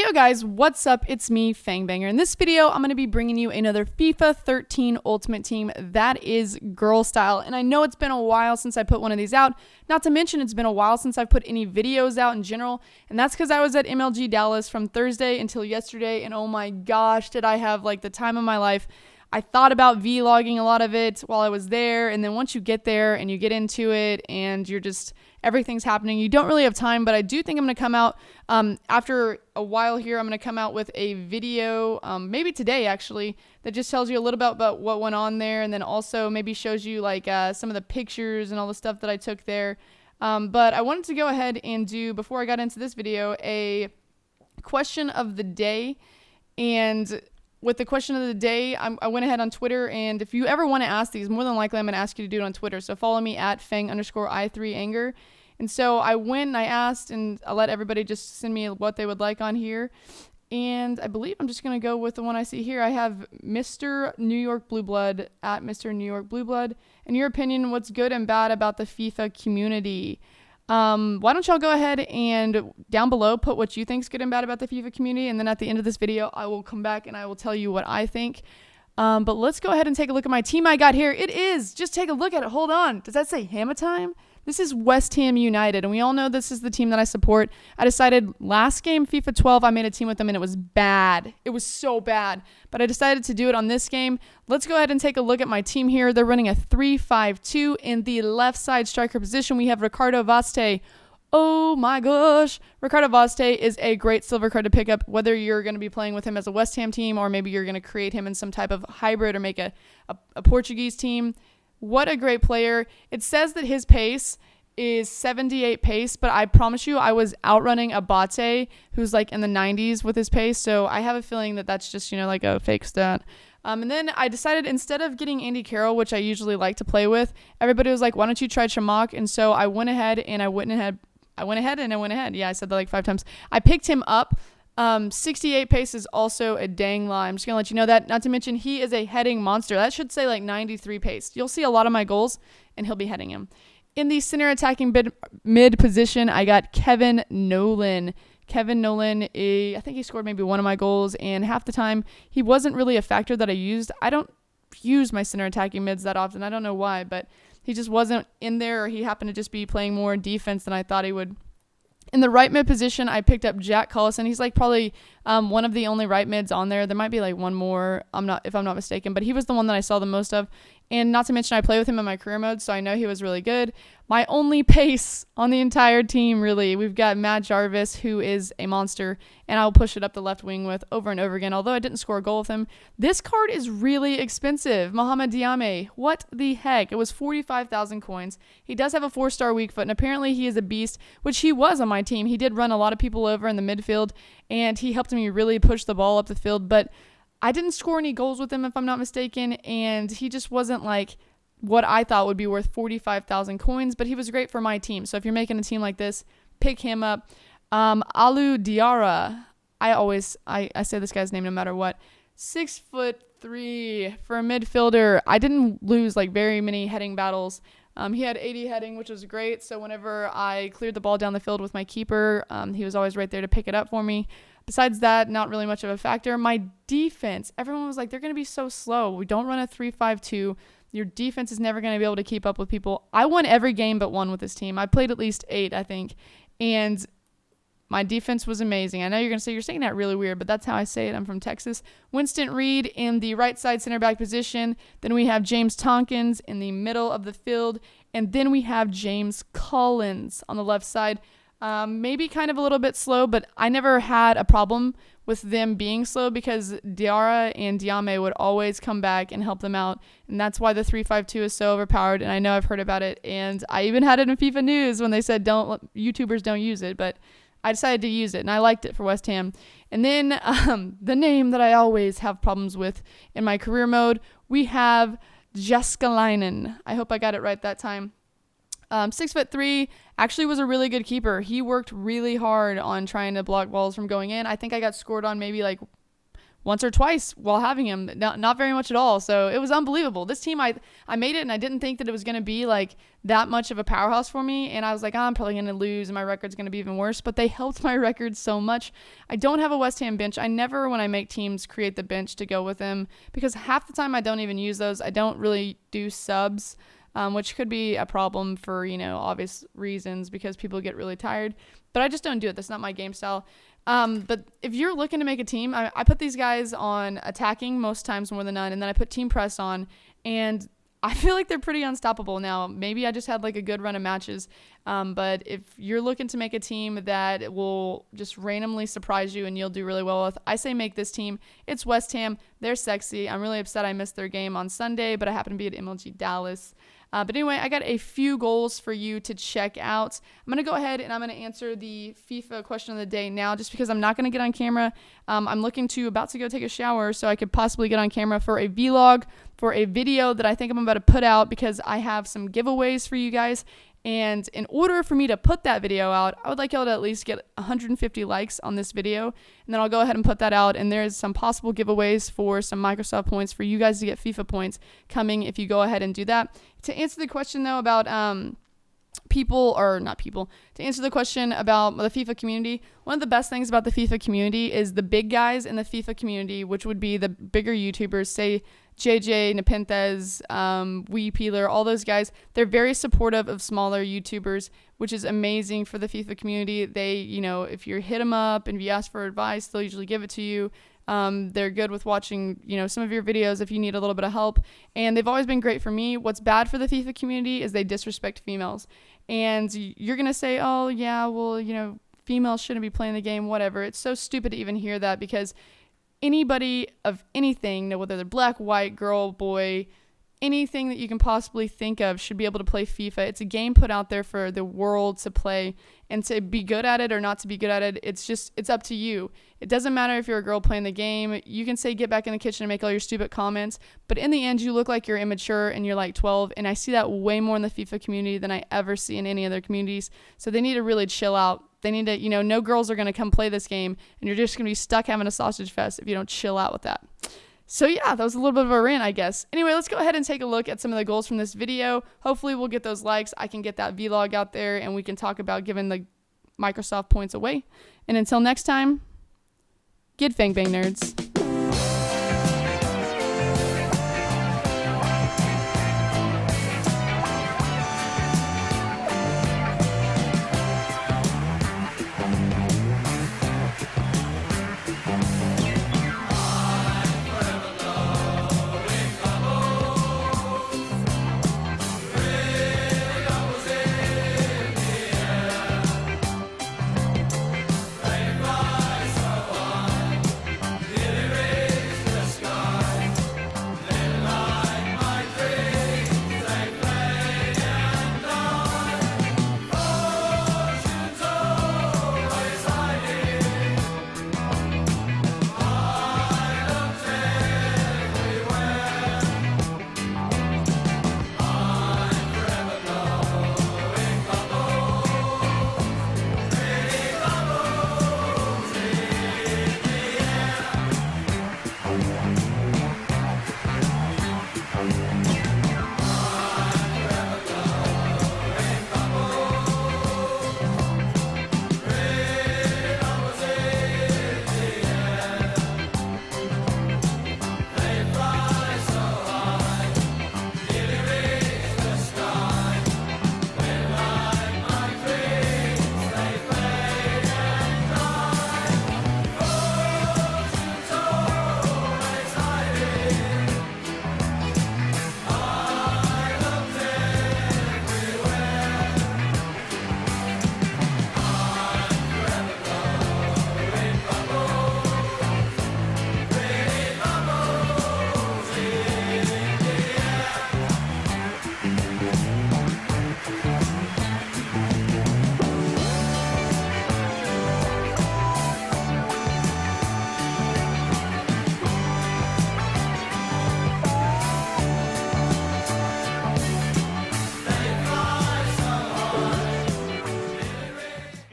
Yo guys, what's up? It's me, Fang. In this video, I'm going to be bringing you another FIFA 13 Ultimate Team that is girl style. And I know it's been a while since I put one of these out. Not to mention, it's been a while since I've put any videos out in general. And that's because I was at MLG Dallas from Thursday until yesterday. And oh my gosh, did I have like the time of my life. I thought about vlogging a lot of it while I was there, and then once you get there and you get into it and you're just, everything's happening, you don't really have time. But I do think I'm going to come out, after a while here, I'm going to come out with a video, maybe today actually, that just tells you a little bit about what went on there, and then also maybe shows you like some of the pictures and all the stuff that I took there. But I wanted to go ahead and do, before I got into this video, a question of the day. And with the question of the day, I went ahead on Twitter, and if you ever want to ask these, more than likely I'm going to ask you to do it on Twitter. So follow me at Fang_I3Anger. And so I went and I asked, and I let everybody just send me what they would like on here. And I believe I'm just going to go with the one I see here. I have Mr. New York Blue Blood at Mr. New York Blue Blood. In your opinion, what's good and bad about the FIFA community? Why don't y'all go ahead and down below put what you think is good and bad about the FIFA community, and then at the end of this video I will come back and I will tell you what I think. But let's go ahead and take a look at my team I got here. It is, just take a look at it. Hold on, does that say Hamma time? This is West Ham United, and we all know this is the team that I support. I decided last game, FIFA 12, I made a team with them, and it was bad. It was so bad. But I decided to do it on this game. Let's go ahead and take a look at my team here. They're running a 3-5-2. In the left side striker position, we have Ricardo Vaste. Oh my gosh. Ricardo Vaste is a great silver card to pick up, whether you're going to be playing with him as a West Ham team, or maybe you're going to create him in some type of hybrid or make a Portuguese team. What a great player. It says that his pace is 78 pace, but I promise you I was outrunning Abate, who's like in the 90s with his pace, so I have a feeling that that's just, you know, like a fake stat. And then I decided, instead of getting Andy Carroll, which I usually like to play with, everybody was like, why don't you try Chamak? And so I went ahead and I went ahead. Yeah, I said that like 5 times. I picked him up. 68 pace is also a dang lie. I'm just going to let you know that. Not to mention, he is a heading monster. That should say like 93 pace. You'll see a lot of my goals, and he'll be heading him. In the center attacking mid position, I got Kevin Nolan. Kevin Nolan, I think he scored maybe one of my goals, and half the time, he wasn't really a factor that I used. I don't use my center attacking mids that often. I don't know why, but he just wasn't in there, or he happened to just be playing more defense than I thought he would. In the right mid position, I picked up Jack Collison. He's like probably one of the only right mids on there. There might be like one more, if I'm not mistaken, but he was the one that I saw the most of. And not to mention, I play with him in my career mode, so I know he was really good. My only pace on the entire team, really, we've got Matt Jarvis, who is a monster, and I'll push it up the left wing with over and over again, although I didn't score a goal with him. This card is really expensive. Mohamed Diame, what the heck? It was 45,000 coins. He does have a 4-star weak foot, and apparently he is a beast, which he was on my team. He did run a lot of people over in the midfield, and he helped me really push the ball up the field, but I didn't score any goals with him, if I'm not mistaken, and he just wasn't like what I thought would be worth 45,000 coins, but he was great for my team. So if you're making a team like this, pick him up. Alou Diarra, I say this guy's name no matter what. 6'3" for a midfielder. I didn't lose like very many heading battles. He had 80 heading, which was great. So whenever I cleared the ball down the field with my keeper, he was always right there to pick it up for me. Besides that, not really much of a factor. My defense, everyone was like, they're going to be so slow. We don't run a 3-5-2. Your defense is never going to be able to keep up with people. I won every game but one with this team. I played at least 8, I think. And my defense was amazing. I know you're going to say, you're saying that really weird, but that's how I say it. I'm from Texas. Winston Reed in the right side center back position. Then we have James Tompkins in the middle of the field. And then we have James Collins on the left side. Maybe kind of a little bit slow, but I never had a problem with them being slow because Diarra and Diame would always come back and help them out. And that's why the 3-5-2 is so overpowered. And I know I've heard about it. And I even had it in FIFA News when they said YouTubers don't use it, but I decided to use it, and I liked it for West Ham. And then the name that I always have problems with in my career mode, we have Jeskalainen. I hope I got it right that time. 6'3", actually was a really good keeper. He worked really hard on trying to block balls from going in. I think I got scored on maybe like once or twice while having him, not very much at all. So it was unbelievable. This team, I made it, and I didn't think that it was going to be like that much of a powerhouse for me. And I was like, I'm probably going to lose and my record's going to be even worse. But they helped my record so much. I don't have a West Ham bench. I never, when I make teams, create the bench to go with them, because half the time I don't even use those. I don't really do subs, which could be a problem for, obvious reasons, because people get really tired. But I just don't do it. That's not my game style. But if you're looking to make a team, I put these guys on attacking most times more than none, and then I put team press on, and I feel like they're pretty unstoppable. Now, maybe I just had like a good run of matches, but if you're looking to make a team that will just randomly surprise you and you'll do really well with, I say make this team. It's West Ham. They're sexy. I'm really upset I missed their game on Sunday, but I happen to be at MLG Dallas. But anyway, I got a few goals for you to check out. I'm going to go ahead and I'm going to answer the FIFA question of the day now, just because I'm not going to get on camera. I'm about to go take a shower, so I could possibly get on camera for a vlog, for a video that I think I'm about to put out, because I have some giveaways for you guys. And in order for me to put that video out, I would like y'all to at least get 150 likes on this video. And then I'll go ahead and put that out. And there's some possible giveaways for some Microsoft points for you guys to get FIFA points coming if you go ahead and do that. To answer the question, though, about to answer the question about the FIFA community, one of the best things about the FIFA community is the big guys in the FIFA community, which would be the bigger YouTubers, say JJ, Nepenthes, Wee Peeler, all those guys. They're very supportive of smaller YouTubers, which is amazing for the FIFA community. They, if you hit them up and if you ask for advice, they'll usually give it to you. They're good with watching, some of your videos if you need a little bit of help. And they've always been great for me. What's bad for the FIFA community is they disrespect females. And you're going to say, oh, yeah, well, females shouldn't be playing the game, whatever. It's so stupid to even hear that, because anybody of anything, whether they're black, white, girl, boy, anything that you can possibly think of should be able to play FIFA. It's a game put out there for the world to play, and to be good at it or not to be good at it, it's up to you. It doesn't matter if you're a girl playing the game. You can say get back in the kitchen and make all your stupid comments, but in the end you look like you're immature and you're like 12, and I see that way more in the FIFA community than I ever see in any other communities. So they need to really chill out. They need to, no girls are going to come play this game, and you're just going to be stuck having a sausage fest if you don't chill out with that. So yeah, that was a little bit of a rant, I guess. Anyway, let's go ahead and take a look at some of the goals from this video. Hopefully we'll get those likes. I can get that vlog out there, and we can talk about giving the Microsoft points away. And until next time, get Fang Bang, nerds.